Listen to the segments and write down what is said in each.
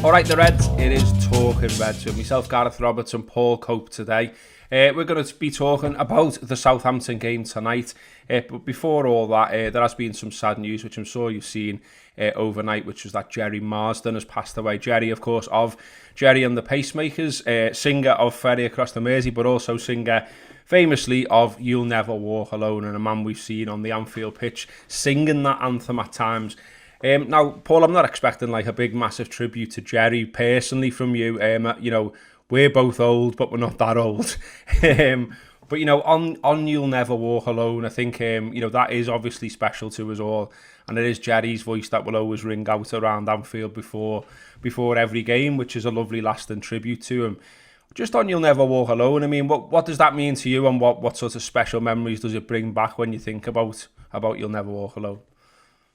All right, the Reds, it is Talking Reds with myself, Gareth Roberts and Paul Cope today. We're going to be talking about the Southampton game tonight. But before all that, there has been some sad news, which I'm sure you've seen overnight, which was that Gerry Marsden has passed away. Gerry, of course, of Gerry and the Pacemakers, singer of Ferry Across the Mersey, but also singer famously of You'll Never Walk Alone, and a man we've seen on the Anfield pitch singing that anthem at times. Now, Paul, I'm not expecting like a big, massive tribute to Gerry personally from you. You know, we're both old, but we're not that old. But, you know, on You'll Never Walk Alone, I think, you know, that is obviously special to us all. And it is Gerry's voice that will always ring out around Anfield before every game, which is a lovely lasting tribute to him. Just on You'll Never Walk Alone, I mean, what does that mean to you, and what sort of special memories does it bring back when you think about You'll Never Walk Alone?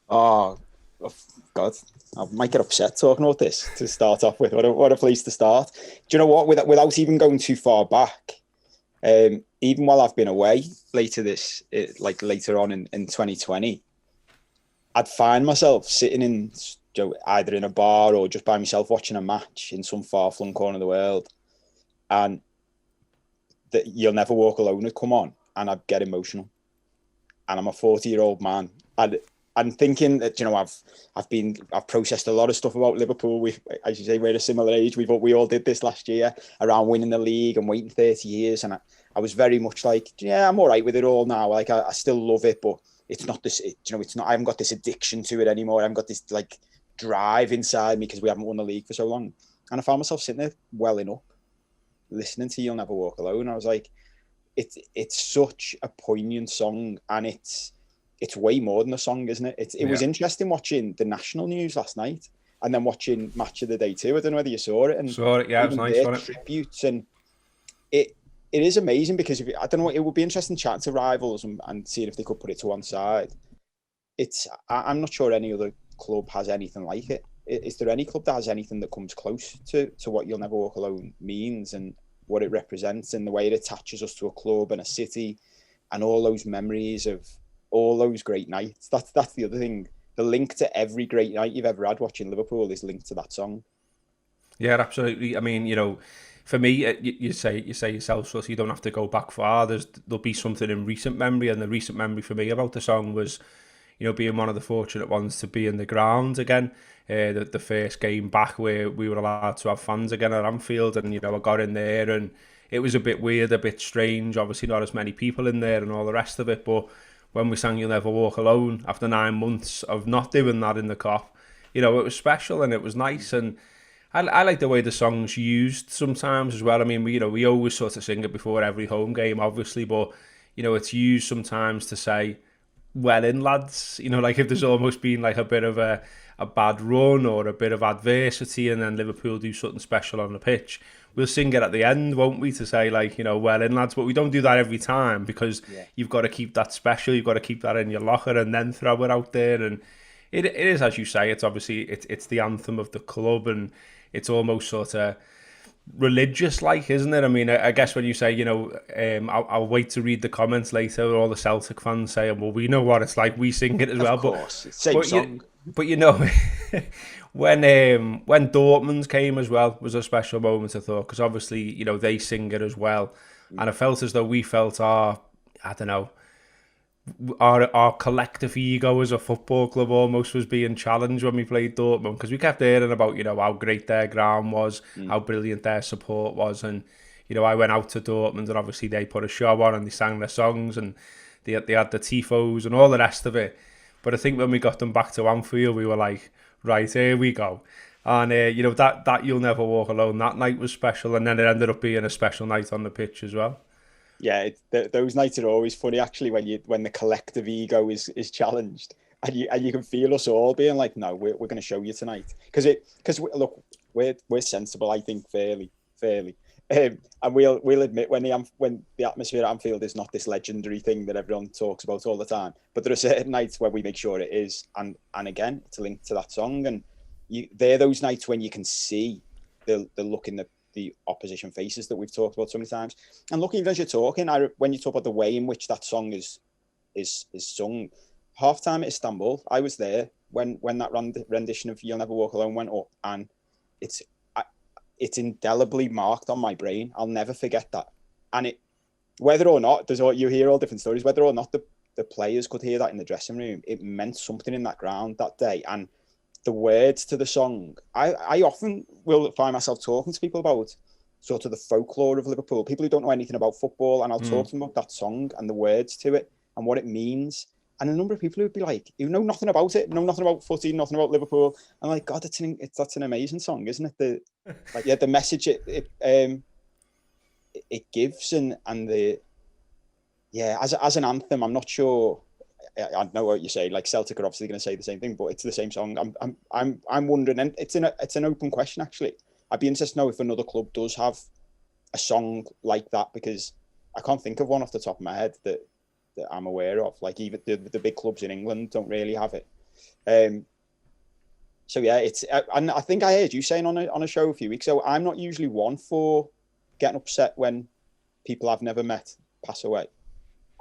Oh, God, I might get upset talking about this to start off with. What a place to start. Do you know what? Without even going too far back, even while I've been away later on in 2020, I'd find myself sitting in either in a bar or just by myself watching a match in some far-flung corner of the world, and that You'll Never Walk Alone would come on, and I'd get emotional. And I'm a 40-year-old man. I'm thinking that, you know, I've processed a lot of stuff about Liverpool. As you say, we're a similar age. We all did this last year around winning the league and waiting 30 years. And I was very much like, yeah, I'm all right with it all now. Like I still love it, but it's not this. It's not. I haven't got this addiction to it anymore. I haven't got this like drive inside me because we haven't won the league for so long. And I found myself sitting there welling up, listening to You'll Never Walk Alone. I was like, it's such a poignant song, and it's way more than a song, isn't it? It was interesting watching the national news last night and then watching Match of the Day too. I don't know whether you saw it. Saw it, yeah, it was nice, wasn't it? Tributes, and it is amazing because I don't know, it would be interesting chatting to rivals and seeing if they could put it to one side. I'm not sure any other club has anything like it. Is there any club that has anything that comes close to what You'll Never Walk Alone means and what it represents and the way it attaches us to a club and a city and all those memories of all those great nights? That's the other thing. The link to every great night you've ever had watching Liverpool is linked to that song. Yeah, absolutely. I mean, you know, for me, you say yourself, so you don't have to go back far. There'll be something in recent memory, and the recent memory for me about the song was, you know, being one of the fortunate ones to be in the ground again. The first game back where we were allowed to have fans again at Anfield, and, you know, I got in there and it was a bit weird, a bit strange. Obviously, not as many people in there and all the rest of it, but when we sang You'll Never Walk Alone, after 9 months of not doing that in the Kop, you know, it was special and it was nice. And I like the way the song's used sometimes as well. I mean, we always sort of sing it before every home game, obviously, but, you know, it's used sometimes to say, well in, lads. You know, like if there's almost been like a bit of a bad run or a bit of adversity and then Liverpool do something special on the pitch, we'll sing it at the end, won't we, to say, like, you know, well in, lads. But we don't do that every time because you've got to keep that special. You've got to keep that in your locker and then throw it out there. And it is, as you say, it's obviously it's the anthem of the club, and it's almost sort of religious like, isn't it? I mean, I guess when you say, you know, I'll wait to read the comments later, all the Celtic fans saying, well, we know what it's like, we sing it as well. Of course, it's the same song. But you know, when Dortmund came as well was a special moment, I thought, because obviously, you know, they sing it as well, and I felt as though we felt our collective ego as a football club almost was being challenged when we played Dortmund, because we kept hearing about, you know, how great their ground was, how brilliant their support was, and, you know, I went out to Dortmund and obviously they put a show on and they sang their songs and they had the tifos and all the rest of it. But I think when we got them back to Anfield, we were like, right, here we go. And, you know, that You'll Never Walk Alone, that night was special. And then it ended up being a special night on the pitch as well. Yeah, those nights are always funny, actually, when the collective ego is challenged. And you can feel us all being like, no, we're going to show you tonight. Because look, we're sensible, I think, fairly. And we'll admit when the atmosphere at Anfield is not this legendary thing that everyone talks about all the time, but there are certain nights where we make sure it is, and again, it's linked to that song, and they're those nights when you can see the look in the opposition faces that we've talked about so many times. And look, even as you're talking, when you talk about the way in which that song is sung, halftime at Istanbul, I was there when that rendition of You'll Never Walk Alone went up, and it's indelibly marked on my brain. I'll never forget that. And it, whether or not you hear all different stories, whether or not the players could hear that in the dressing room, it meant something in that ground that day. And the words to the song, I often will find myself talking to people about sort of the folklore of Liverpool, people who don't know anything about football, and I'll talk to them about that song and the words to it and what it means. And a number of people who would be like, you know nothing about it, know nothing about footy, nothing about Liverpool. I'm like, God, that's an amazing song, isn't it? The message it gives and the as an anthem, I'm not sure. I know what you say. Like Celtic are obviously going to say the same thing, but it's the same song. I'm wondering, and it's an open question actually. I'd be interested to know if another club does have a song like that, because I can't think of one off the top of my head that I'm aware of. Like even the big clubs in England don't really have it. So yeah, it's, and I think I heard you saying on a show a few weeks ago, I'm not usually one for getting upset when people I've never met pass away.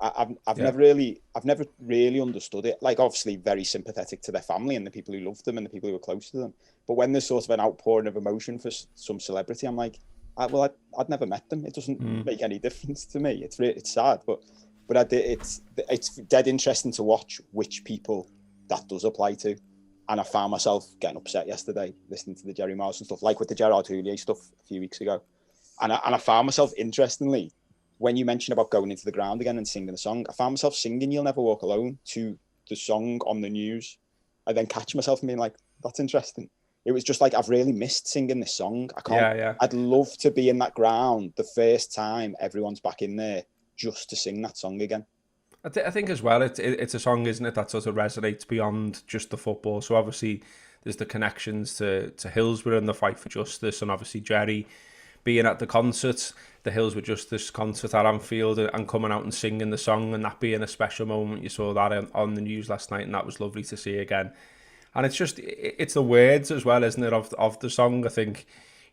I've never really understood it. Like obviously very sympathetic to their family and the people who love them and the people who are close to them. But when there's sort of an outpouring of emotion for some celebrity, I'm like, I'd never met them. It doesn't make any difference to me. It's sad, but it's dead interesting to watch which people that does apply to. And I found myself getting upset yesterday listening to the Gerry Marsden stuff, like with the Gerard Houllier stuff a few weeks ago. And I found myself, interestingly, when you mentioned about going into the ground again and singing the song, I found myself singing "You'll Never Walk Alone" to the song on the news. I then catch myself and being like, that's interesting. It was just like, I've really missed singing this song. I can't. Yeah. I'd love to be in that ground the first time everyone's back in there just to sing that song again. I think as well, it's a song, isn't it, that sort of resonates beyond just the football. So obviously there's the connections to Hillsborough and the fight for justice, and obviously Gerry being at the concert, the Hills with Justice concert at Anfield, and coming out and singing the song, and that being a special moment. You saw that on the news last night, and that was lovely to see again. And it's the words as well, isn't it, of the song. I think,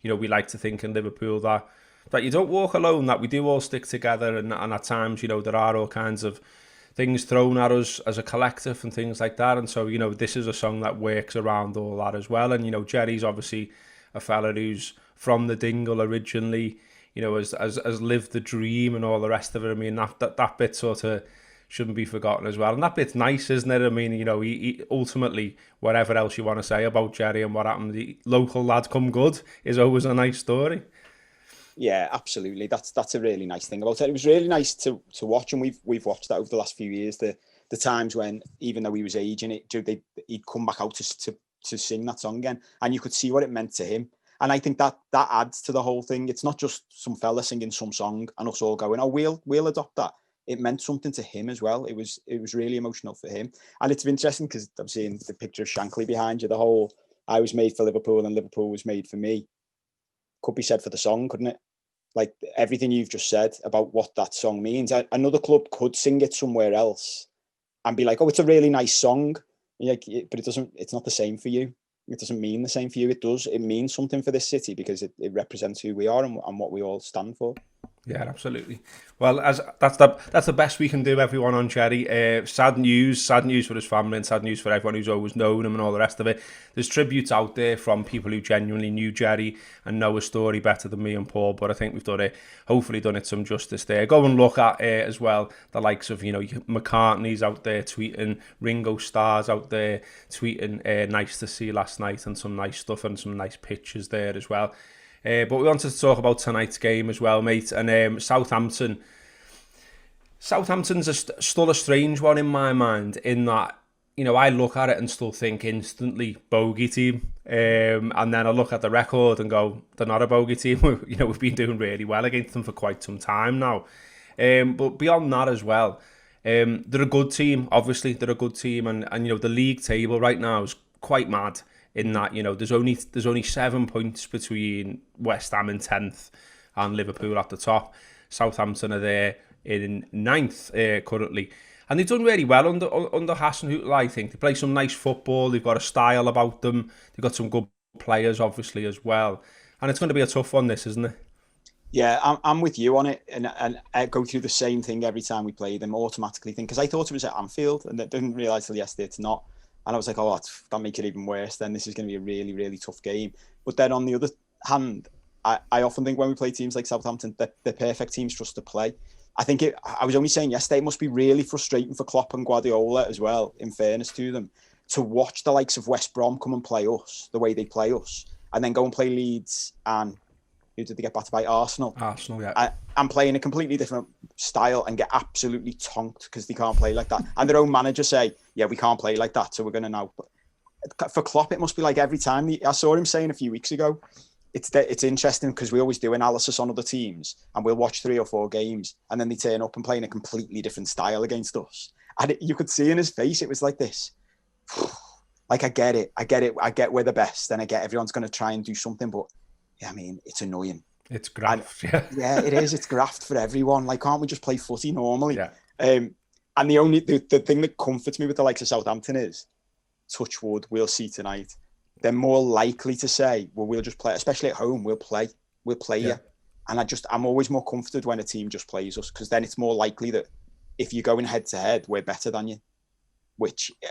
we like to think in Liverpool that you don't walk alone, that we do all stick together, and at times, there are all kinds of things thrown at us as a collective and things like that. And so, this is a song that works around all that as well. And, Gerry's obviously a fella who's from the Dingle originally, has lived the dream and all the rest of it. I mean, that bit sort of shouldn't be forgotten as well. And that bit's nice, isn't it? I mean, he ultimately, whatever else you want to say about Gerry and what happened, the local lad come good is always a nice story. Yeah, absolutely. That's a really nice thing about it. It was really nice to watch, and we've watched that over the last few years. The times when, even though he was aging it, he'd come back out to sing that song again, and you could see what it meant to him. And I think that adds to the whole thing. It's not just some fella singing some song and us all going, oh, we'll adopt that. It meant something to him as well. It was really emotional for him. And it's interesting because I'm seeing the picture of Shankly behind you. The whole, I was made for Liverpool and Liverpool was made for me, could be said for the song, couldn't it? Like everything you've just said about what that song means. Another club could sing it somewhere else and be like, oh, it's a really nice song. But it's not the same for you. It doesn't mean the same for you. It means something for this city because it represents who we are and what we all stand for. Yeah, absolutely. Well, as that's the best we can do, everyone, on Gerry. Sad news for his family and sad news for everyone who's always known him and all the rest of it. There's tributes out there from people who genuinely knew Gerry and know his story better than me and Paul, but I think we've hopefully done it some justice there. Go and look at as well the likes of, McCarthy's out there tweeting, Ringo Starr's out there tweeting, nice to see last night, and some nice stuff and some nice pictures there as well. But we wanted to talk about tonight's game as well, mate. And Southampton's still a strange one in my mind, in that, I look at it and still think instantly bogey team. And then I look at the record and go, they're not a bogey team. We've been doing really well against them for quite some time now. But beyond that as well, they're a good team. Obviously, they're a good team. And the league table right now is quite mad, in that, there's only 7 points between West Ham in 10th and Liverpool at the top. Southampton are there in 9th currently. And they've done really well under Hasenhüttl, I think. They play some nice football. They've got a style about them. They've got some good players, obviously, as well. And it's going to be a tough one, this, isn't it? Yeah, I'm with you on it. And I go through the same thing every time we play them, automatically think, because I thought it was at Anfield, and I didn't realise till yesterday it's not. And I was like, oh, that make it even worse. Then this is going to be a really, really tough game. But then on the other hand, I often think when we play teams like Southampton, they're perfect teams for us to play. I was only saying yesterday, it must be really frustrating for Klopp and Guardiola as well, in fairness to them, to watch the likes of West Brom come and play us the way they play us, and then go and play Leeds and who did they get battered by? Arsenal. Arsenal, yeah. And play in a completely different style and get absolutely tonked because they can't play like that. And their own manager say, yeah, we can't play like that, so we're going to now. For Klopp, it must be like every time. I saw him saying a few weeks ago, it's interesting because we always do analysis on other teams and we'll watch 3 or 4 games and then they turn up and play in a completely different style against us. And you could see in his face, it was like this. Like, I get it. I get we're the best and I get everyone's going to try and do something. But, yeah, I mean, it's annoying. It's graft. Yeah, it is. It's graft for everyone. Like, can't we just play footy normally? Yeah. And the thing that comforts me with the likes of Southampton is, touch wood, we'll see tonight. They're more likely to say, well, we'll just play, especially at home, we'll play you. And I'm always more comforted when a team just plays us, because then it's more likely that if you're going head to head, we're better than you.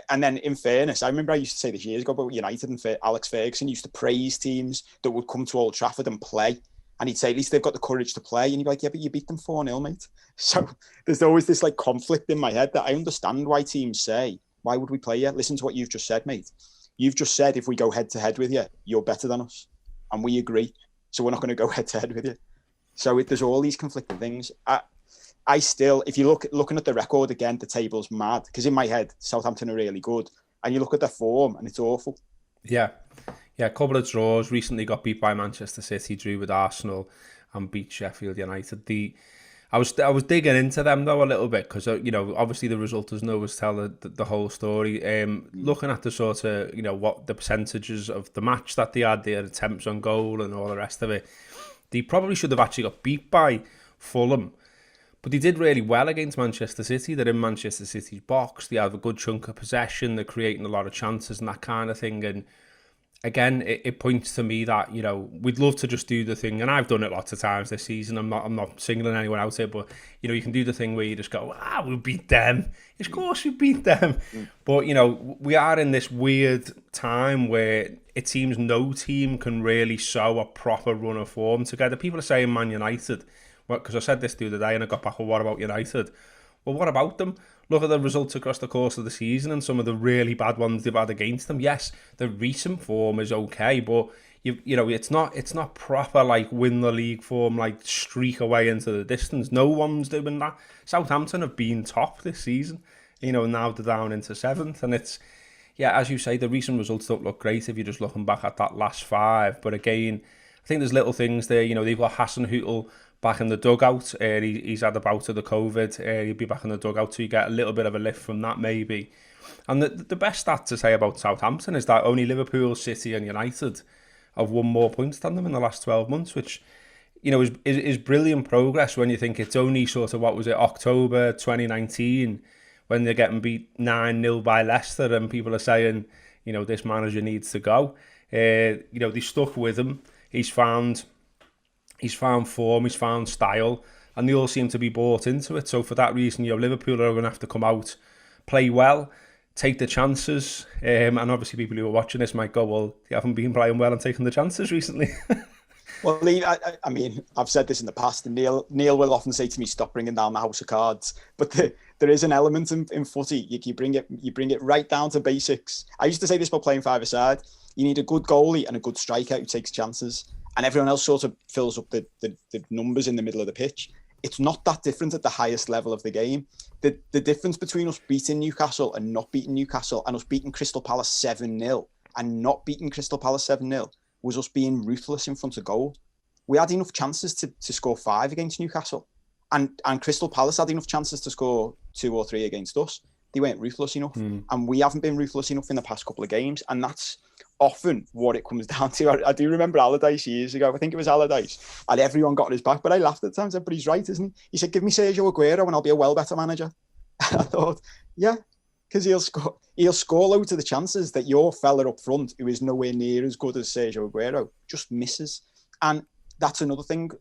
And then in fairness, I remember I used to say this years ago about United, and Alex Ferguson used to praise teams that would come to Old Trafford and play. And he'd say, at least they've got the courage to play. And you'd be like, yeah, but you beat them 4-0, mate. So there's always this like conflict in my head that I understand why teams say, why would we play you? Listen to what you've just said, mate. You've just said if we go head to head with you, you're better than us. And we agree. So we're not going to go head to head with you. So there's all these conflicting things. I still, if you looking at the record again, the table's mad. Because in my head, Southampton are really good. And you look at their form and it's awful. Yeah. Yeah, a couple of draws. Recently got beat by Manchester City, drew with Arsenal and beat Sheffield United. I was digging into them though a little bit because obviously the result doesn't always tell the whole story. Looking at the sort of what the percentages of the match that they had, their attempts on goal and all the rest of it, they probably should have actually got beat by Fulham, but they did really well against Manchester City. They're in Manchester City's box. They have a good chunk of possession. They're creating a lot of chances and that kind of thing. And again, it points to me that, we'd love to just do the thing, and I've done it lots of times this season. I'm not singling anyone out here, but, you can do the thing where you just go, we beat them. Of course we beat them. But, we are in this weird time where it seems no team can really show a proper run of form together. People are saying Man United, because I said this the other day and I got back, well, what about United? Well, what about them? Look at the results across the course of the season and some of the really bad ones they've had against them. Yes, the recent form is okay, but it's not proper like win the league form, like streak away into the distance. No one's doing that. Southampton have been top this season, now they're down into 7th, and it's, as you say, the recent results don't look great if you're just looking back at that last 5. But again, I think there's little things there. They've got Hasenhüttl back in the dugout. He's had a bout of the COVID. He'll be back in the dugout, so you get a little bit of a lift from that maybe. And the best stat to say about Southampton is that only Liverpool, City and United have won more points than them in the last 12 months, which is brilliant progress when you think it's only sort of, October 2019 when they're getting beat 9-0 by Leicester and people are saying, this manager needs to go. They stuck with him. He's found form, he's found style, and they all seem to be bought into it. So for that reason, Liverpool are going to have to come out, play well, take the chances. And obviously people who are watching this might go, well, they haven't been playing well and taking the chances recently. Well, Lee, I mean, I've said this in the past, and Neil will often say to me, stop bringing down the house of cards. But there is an element in footy. You bring it right down to basics. I used to say this about playing 5-a-side. You need a good goalie and a good striker who takes chances. And everyone else sort of fills up the numbers in the middle of the pitch. It's not that different at the highest level of the game. The difference between us beating Newcastle and not beating Newcastle, and us beating Crystal Palace 7-0 and not beating Crystal Palace 7-0, was us being ruthless in front of goal. We had enough chances to score 5 against Newcastle. And Crystal Palace had enough chances to score 2 or 3 against us. They weren't ruthless enough. And we haven't been ruthless enough in the past couple of games. And that's often what it comes down to. I do remember Allardyce years ago. I think it was Allardyce. And everyone got on his back. But I laughed at the time. I said, but he's right, isn't he? He said, give me Sergio Aguero and I'll be a well better manager. And I thought, yeah, because he'll score loads of the chances that your fella up front, who is nowhere near as good as Sergio Aguero, just misses. And that's another thing.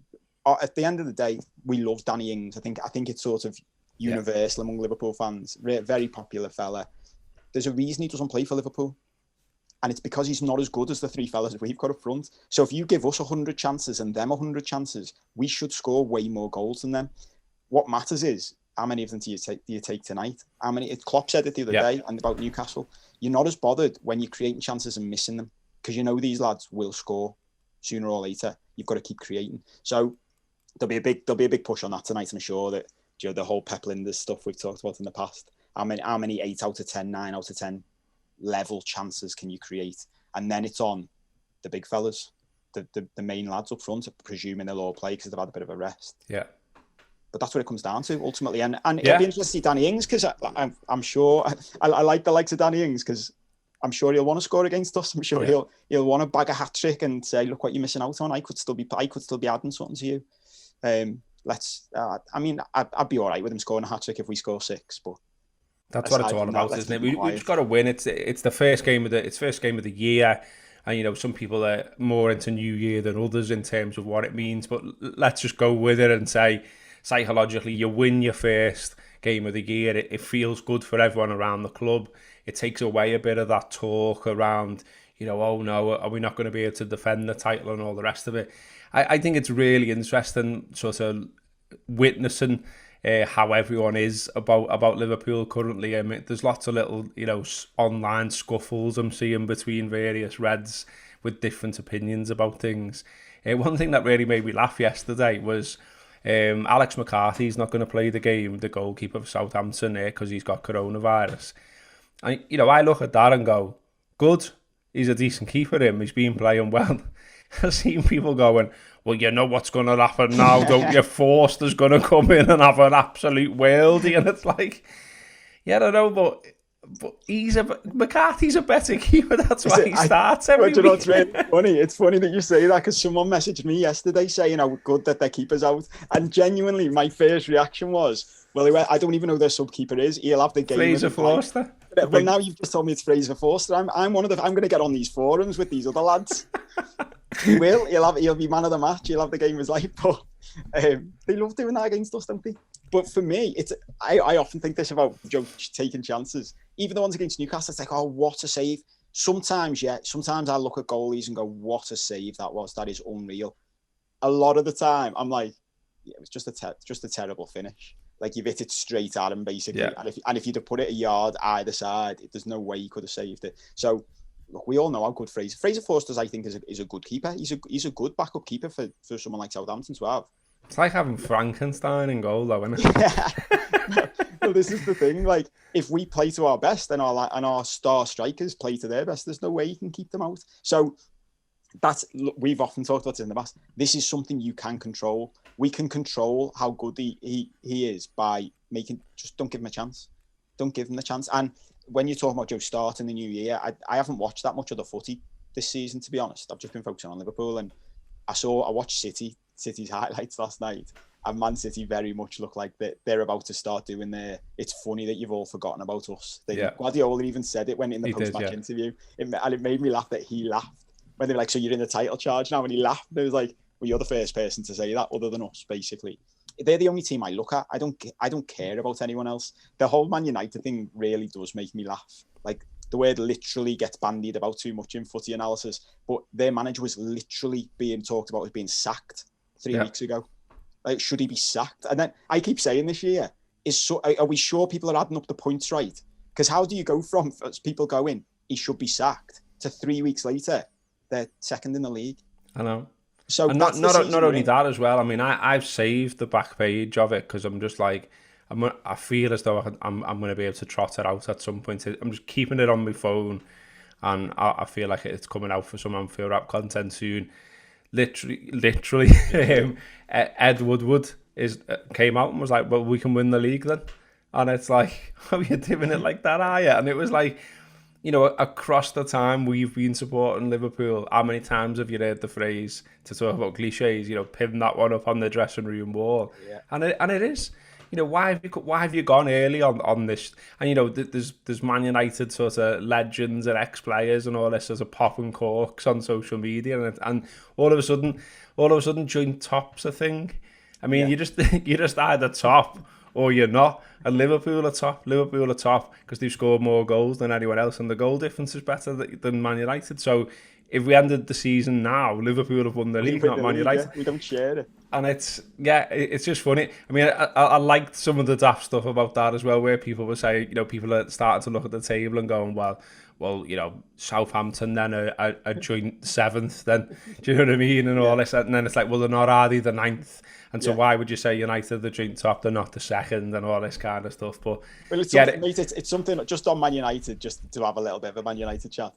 At the end of the day, we love Danny Ings. I think it's sort of universal among Liverpool fans. Very popular fella. There's a reason he doesn't play for Liverpool. And it's because he's not as good as the three fellas that we've got up front. So if you give us 100 chances and them 100 chances, we should score way more goals than them. What matters is, how many of them do you take tonight? How many? Klopp said it the other day and about Newcastle. You're not as bothered when you're creating chances and missing them, because you know these lads will score sooner or later. You've got to keep creating. So there'll be a big push on that tonight. I'm sure that, you know, the whole Pep Linders stuff we've talked about in the past. How many 8 out of 10, 9 out of 10 level chances can you create? And then it's on the big fellas, the main lads up front, presuming they'll all play because they've had a bit of a rest. Yeah. But that's what it comes down to ultimately. And it'll be interesting to see Danny Ings, because I'm sure I like the likes of Danny Ings, because I'm sure he'll want to score against us. I'm sure he'll want to bag a hat trick and say, look what you're missing out on. I could still be adding something to you. I'd be all right with him scoring a hat trick if we score 6, but that's what it's all about, isn't it? We've got to win. It's the first game of the year, and you know, some people are more into New Year than others in terms of what it means. But let's just go with it and say, psychologically, you win your first game of the year. It feels good for everyone around the club. It takes away a bit of that talk around, you know, oh no, are we not going to be able to defend the title and all the rest of it? I think it's really interesting, sort of witnessing how everyone is about Liverpool currently. I mean, there's lots of little, you know, online scuffles I'm seeing between various Reds with different opinions about things. One thing that really made me laugh yesterday was Alex McCarthy's not going to play the game, the goalkeeper for Southampton, because he's got coronavirus. And, you know, I look at that and go, good, he's a decent keeper, he's been playing well. I've seen people going, well, you know what's going to happen now, don't you? Forster's going to come in and have an absolute worldie. And it's like, yeah, I don't know, but McCarthy's a better keeper. That's why he starts every week. It's really funny. It's funny that you say that, because someone messaged me yesterday saying how good that their keeper's out. And genuinely, my first reaction was, well, I don't even know who their sub-keeper is. He'll have the game. Fraser Forster. Well, now you've just told me it's Fraser Forster. I'm one of the. I'm going to get on these forums with these other lads. He will. He'll be man of the match. He'll have the game of his life. But they love doing that against us, don't they? But for me, I often think this about taking chances. Even the ones against Newcastle, it's like, oh, what a save. Sometimes I look at goalies and go, what a save that was. That is unreal. A lot of the time, I'm like, yeah, it was just a terrible finish. Like, you've hit it straight at him, basically. Yeah. And if you'd have put it a yard either side, there's no way you could have saved it. So, look, we all know how good Fraser Forster, I think, is a good keeper. He's a good backup keeper for someone like Southampton to have. It's like having Frankenstein in goal, though, isn't it? Yeah. Well, this is the thing. Like, if we play to our best and our star strikers play to their best, there's no way you can keep them out. So we've often talked about it in the past. This is something you can control. We can control how good he is by just don't give him a chance. Don't give him the chance. And when you're talking about Joe starting the new year, I haven't watched that much of the footy this season, to be honest. I've just been focusing on Liverpool, and I watched City's highlights last night, and Man City very much look like they're about to start doing their. It's funny that you've all forgotten about us. Guardiola even said it when in the post-match interview, and it made me laugh that he laughed when they were like, "So you're in the title charge now?" And he laughed. And it was like, "Well, you're the first person to say that, other than us, basically." They're the only team I look at. I don't care about anyone else. The whole Man United thing really does make me laugh. Like, the word literally gets bandied about too much in footy analysis, but their manager was literally being talked about as being sacked 3 weeks ago. Like, should he be sacked? And then I keep saying this year, are we sure people are adding up the points right? Because how do you go from people going, he should be sacked, to 3 weeks later, they're second in the league? I know. So and not only that as well. I mean, I've saved the back page of it because I'm just like, I feel as though I'm going to be able to trot it out at some point. I'm just keeping it on my phone, and I feel like it's coming out for some Anfield Rap content soon. Literally, Ed Woodward came out and was like, well, we can win the league then. And it's like, how are you doing it like that, are you? And it was like, you know, across the time we've been supporting Liverpool, how many times have you heard the phrase, to talk about cliches, you know, pin that one up on the dressing room wall? Yeah. And it is. You know, why have you gone early on this? And, you know, there's Man United sort of legends and ex-players and all this as a pop and corks on social media, and all of a sudden joint top's a thing. I mean, you just either top or you're not. And Liverpool are top. Liverpool are top because they've scored more goals than anyone else, and the goal difference is better than Man United. So if we ended the season now, Liverpool have won the league, not Man United. Yeah. We don't share it. And it's just funny. I mean, I liked some of the daft stuff about that as well, where people were saying, people are starting to look at the table and going, well, Southampton then are joint 7th, then, do you know what I mean? And all this, and then it's like, well, they're not, are they, the 9th? And so why would you say United the joint top, they're not the 2nd, and all this kind of stuff? But well, it's something just on Man United, just to have a little bit of a Man United chat.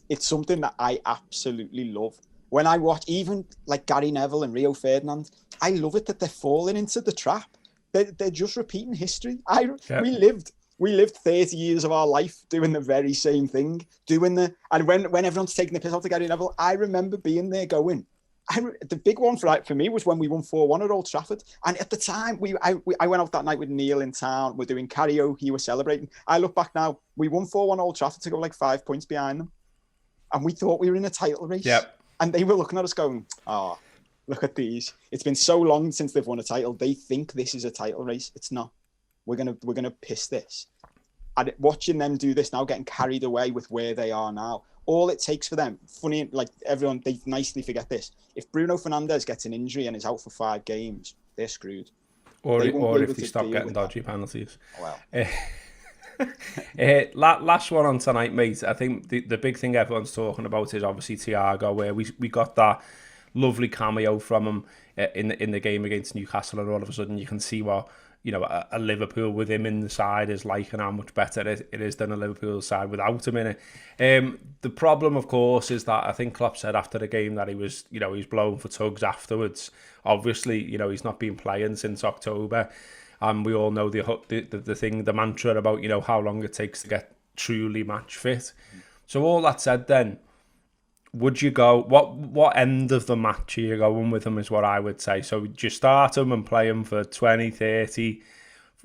It's something that I absolutely love. When I watch even like Gary Neville and Rio Ferdinand, I love it that they're falling into the trap. They're just repeating history. We lived 30 years of our life doing the very same thing, and when everyone's taking the piss out of Gary Neville, I remember being there going, the big one for me was when we won 4-1 at Old Trafford. And at the time, I went out that night with Neil in town. We're doing karaoke, we're celebrating. I look back now, we won 4-1 at Old Trafford to go like 5 points behind them. And we thought we were in a title race. Yep. And they were looking at us going, look at these. It's been so long since they've won a title. They think this is a title race. It's not. We're gonna piss this. And watching them do this now, getting carried away with where they are now, all it takes for them, funny, like everyone, they nicely forget this. If Bruno Fernandes gets an injury and is out for 5 games, they're screwed. Or if they stop getting dodgy penalties. Well. Last one on tonight, mate. I think the big thing everyone's talking about is obviously Thiago, where we got that lovely cameo from him in the game against Newcastle, and all of a sudden you can see what a Liverpool with him in the side is like, and how much better it is than a Liverpool side without him in it. The problem, of course, is that I think Klopp said after the game that he was blown for tugs afterwards. Obviously, he's not been playing since October. And we all know the mantra about, how long it takes to get truly match fit. So all that said then, would you go, what end of the match are you going with him is what I would say. So would you start him and play him for 20, 30,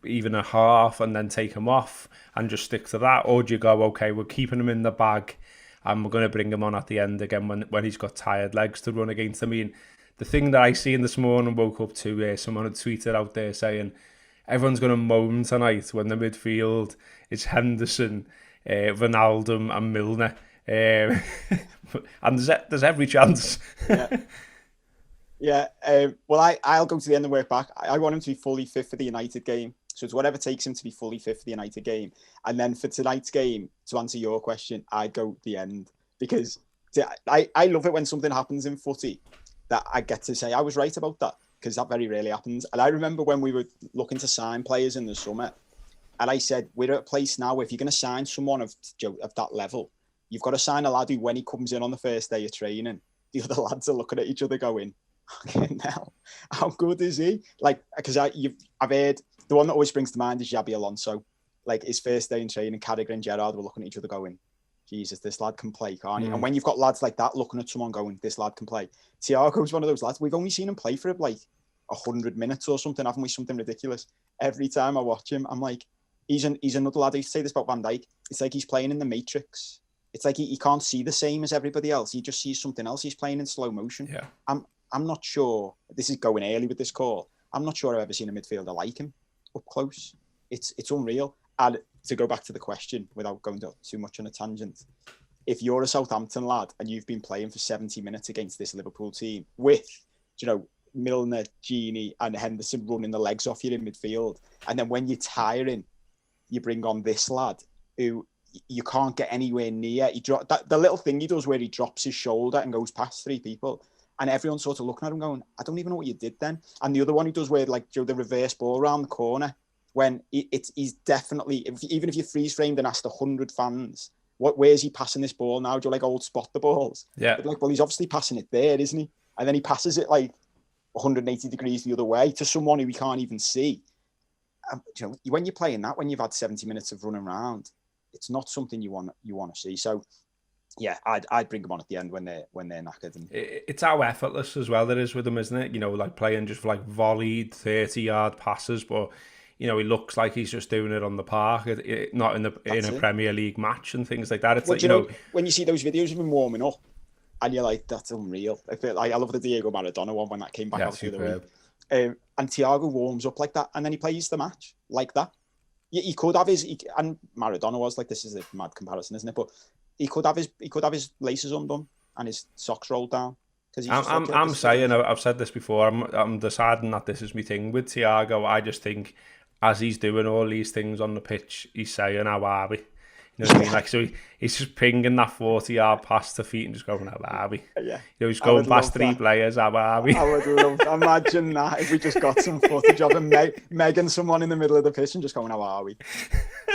even a half, and then take him off and just stick to that? Or do you go, okay, we're keeping him in the bag and we're going to bring him on at the end again when he's got tired legs to run against? I mean, the thing that I seen this morning, woke up to, someone had tweeted out there saying, everyone's going to moan tonight when the midfield is Henderson, Ronaldo and Milner. And there's every chance. Well, I'll go to the end and work back. I want him to be fully fit for the United game. So it's whatever takes him to be fully fit for the United game. And then for tonight's game, to answer your question, I'd go the end. Because I love it when something happens in footy that I get to say, I was right about that. Because that very rarely happens. And I remember when we were looking to sign players in the summer, and I said, we're at a place now where if you're going to sign someone of that level, you've got to sign a lad who, when he comes in on the first day of training, the other lads are looking at each other going, okay, now, how good is he? Like, because I've heard, the one that always springs to mind is Xabi Alonso. Like, his first day in training, Carragher and Gerrard were looking at each other going, Jesus, this lad can play, can't he? And when you've got lads like that looking at someone going, this lad can play. Thiago's one of those lads. We've only seen him play for like 100 minutes or something, haven't we? Something ridiculous. Every time I watch him, I'm like, he's another lad. I used to say this about Van Dijk. It's like he's playing in the Matrix. It's like he can't see the same as everybody else. He just sees something else. He's playing in slow motion. Yeah. I'm not sure. This is going early with this call. I'm not sure I've ever seen a midfielder like him up close. It's unreal. And to go back to the question, without going too much on a tangent, if you're a Southampton lad and you've been playing for 70 minutes against this Liverpool team with, Milner, Gini and Henderson running the legs off you in midfield, and then when you're tiring, you bring on this lad who you can't get anywhere near. The little thing he does where he drops his shoulder and goes past 3 people, and everyone's sort of looking at him going, I don't even know what you did then. And the other one he does where the reverse ball around the corner, when he's definitely, even if you freeze framed and asked 100 fans, where's he passing this ball now? Do you like old spot the balls? Yeah. Like, well, he's obviously passing it there, isn't he? And then he passes it like 180 degrees the other way to someone who we can't even see. When you're playing that, when you've had 70 minutes of running around, it's not something you want to see. So, yeah, I'd bring them on at the end when they're knackered. And it's how effortless as well it is with them, isn't it? Like playing just like volleyed 30-yard passes, but he looks like he's just doing it on the park, not in a Premier League match and things like that. It's when you see those videos of him warming up, and you're like, that's unreal. I love the Diego Maradona one when that came back out the other week. And Thiago warms up like that, and then he plays the match like that. He could have and Maradona was like, this is a mad comparison, isn't it? But he could have his laces undone and his socks rolled down. I'm saying, I've said this before, I'm deciding that this is my thing with Thiago. I just think as he's doing all these things on the pitch, he's saying, how are we? You know what I mean? Like, so he's just pinging that 40-yard pass to feet and just going, how are we? Yeah. You know, he's going past three players, how are we? I would love to imagine that if we just got some footage of him megging someone in the middle of the pitch and just going, how are we?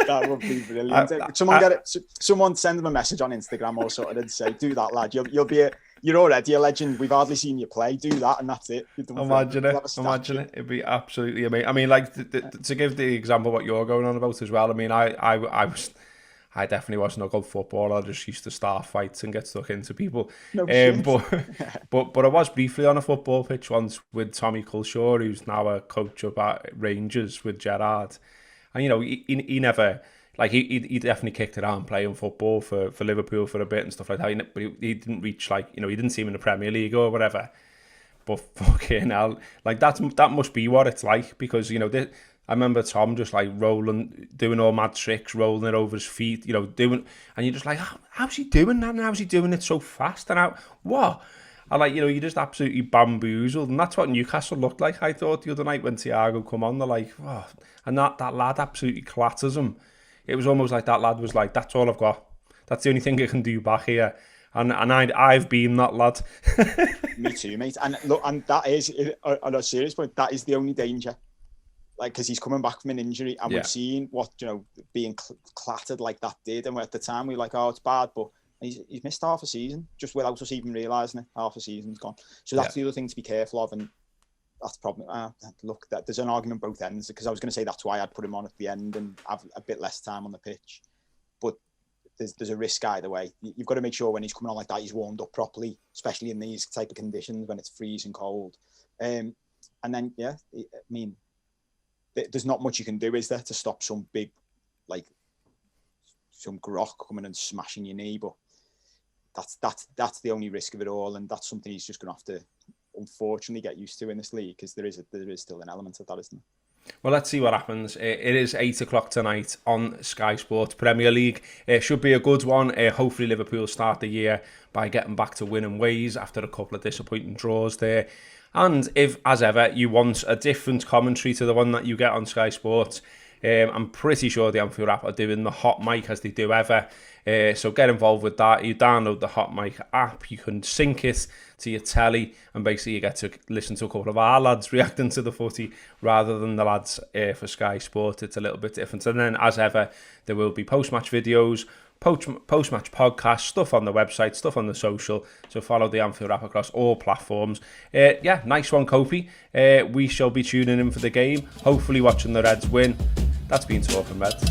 That would be brilliant. Someone send him a message on Instagram or sort of and say, do that, lad. You're already a legend. We've hardly seen you play. Do that, and that's it. Imagine it. It'd be absolutely amazing. I mean, like to give the example what you're going on about as well. I mean, I definitely wasn't a good footballer. I just used to start fights and get stuck into people. But I was briefly on a football pitch once with Tommy Culshaw, who's now a coach up at Rangers with Gerrard. And you know, he never. Like, he definitely kicked around playing football for Liverpool for a bit and stuff like that. But he didn't reach, like, you know, he didn't see him in the Premier League or whatever. But fucking hell, like, that must be what it's like. Because, you know, I remember Tom just, like, doing all mad tricks, rolling it over his feet, you know, and you're just like, how's he doing that? And how's he doing it so fast? And what? And, like, you know, you're just absolutely bamboozled. And that's what Newcastle looked like, I thought, the other night when Thiago come on. They're like, oh. And that lad absolutely clatters him. It was almost like that lad was like, that's all I've got. That's the only thing I can do back here. And I've been that lad. Me too, mate. And look, and that is, on a serious point, that is the only danger. Like, because he's coming back from an injury, and we've seen what, you know, being clattered like that did. And at the time, we were like, oh, it's bad. But he's missed half a season, just without us even realising it. Half a season's gone. So that's the other thing to be careful of. And that's probably look, there's an argument both ends, because I was going to say that's why I'd put him on at the end and have a bit less time on the pitch, but there's a risk either way. You've got to make sure when he's coming on like that he's warmed up properly, especially in these type of conditions when it's freezing cold. And then I mean, there's not much you can do, is there, to stop some big, like some grok coming and smashing your knee? But that's the only risk of it all, and that's something he's just going to have to unfortunately get used to in this league, because there is still an element of that, isn't there? Well, let's see what happens. It is 8 o'clock tonight on Sky Sports Premier League. It should be a good one. Hopefully Liverpool start the year by getting back to winning ways after a couple of disappointing draws there. And if, as ever, you want a different commentary to the one that you get on Sky Sports, I'm pretty sure the Anfield app are doing the hot mic as they do ever. So get involved with that. You download the hot mic app, you can sync it to your telly, and basically you get to listen to a couple of our lads reacting to the footy rather than the lads for Sky Sport. It's a little bit different. And then, as ever, there will be post-match videos, post-match podcasts, stuff on the website, stuff on the social. So follow the Anfield app across all platforms. Nice one, Kopi. We shall be tuning in for the game, hopefully watching the Reds win. That's been Talking Reds.